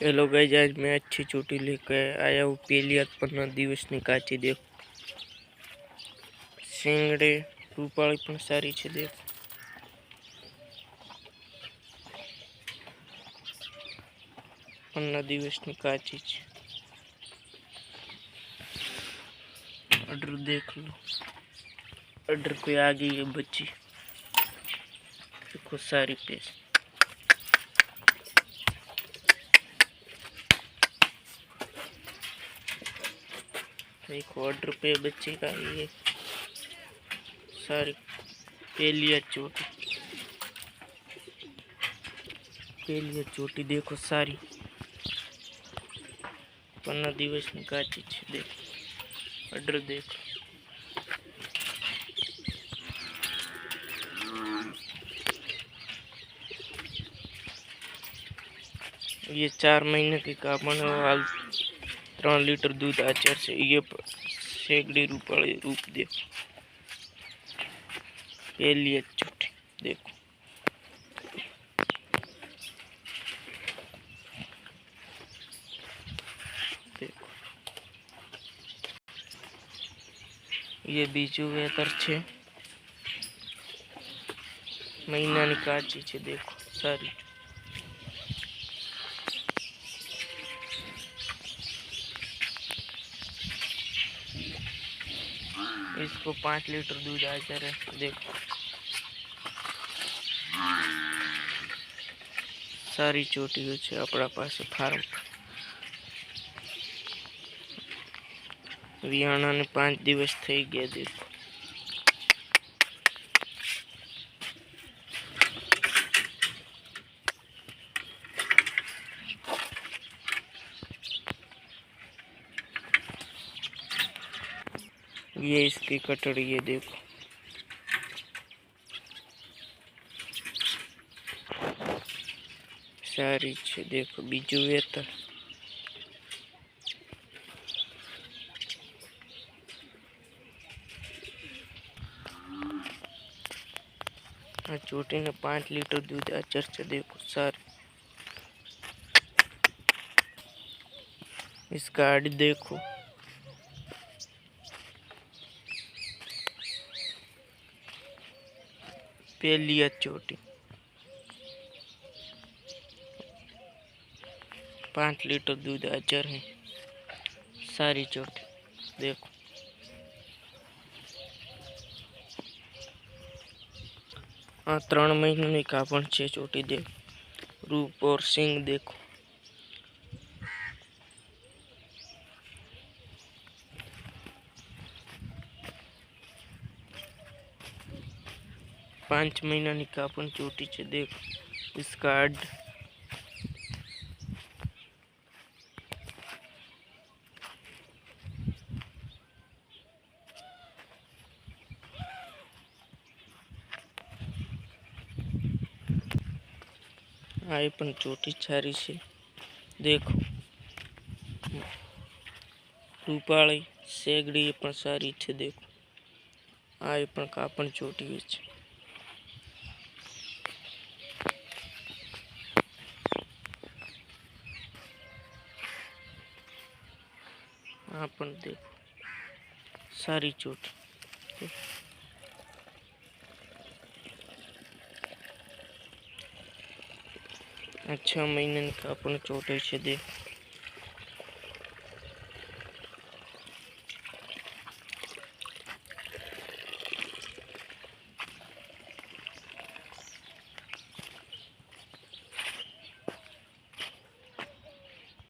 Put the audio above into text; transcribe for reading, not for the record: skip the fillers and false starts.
Hello guys, आज मैं अच्छी चोटी लेकर आया हूँ। पहली 15 દિવસની કાચી દેख શિંગડે રૂપાળી પણ સારી છે। દેખ 15 દિવસની કાચી છે। अडर देख लो, अडर कोई आ गई है बच्ची। देखो सारी पेश देखो ऑर्डर पे बच्चे का ये सारी पहली चोटी देखो सारी 15 દિવસની કાચી છે। देखो ऑर्डर देखो, ये 4 महीने की कापण हाल 3 लीटर दूध आचर से। ये सेगड़ी रूपाળી रूप देखो, पहली चोटी देखो। देखो ये बीजू वेतर छे, महीना की काची छे। देखो सारी इसको 5 लीटर दूध आ जा रहा है। देखो सारी चोटियों छे अपना पास फार्म। विहाणा ने 5 દિવસ થઈ ગયા। देखो ये इसकी कटड़ी है। देखो सारी छे। देखो बीजू वेतर चोटी ने 5 लीटर दूध आचर से। देखो सारी इसका आड़ देखो, पहली चोटी 5 लीटर दूध आचर है। सारी चोटी देखो, हाँ 3 महीने की कापण छे चोटी। देखो रूप और सींग देखो, पांच महीना की कापण चोटी छे। देखो इसका आड़ आई पण चोटी सारी छे। देखो रूपाળી सेगड़ी पण सारी छे। देखो आई पण कापण चोटी छे। आ पण देखो सारी चोटी। 6 महीने की कापण चोटी छे। देखो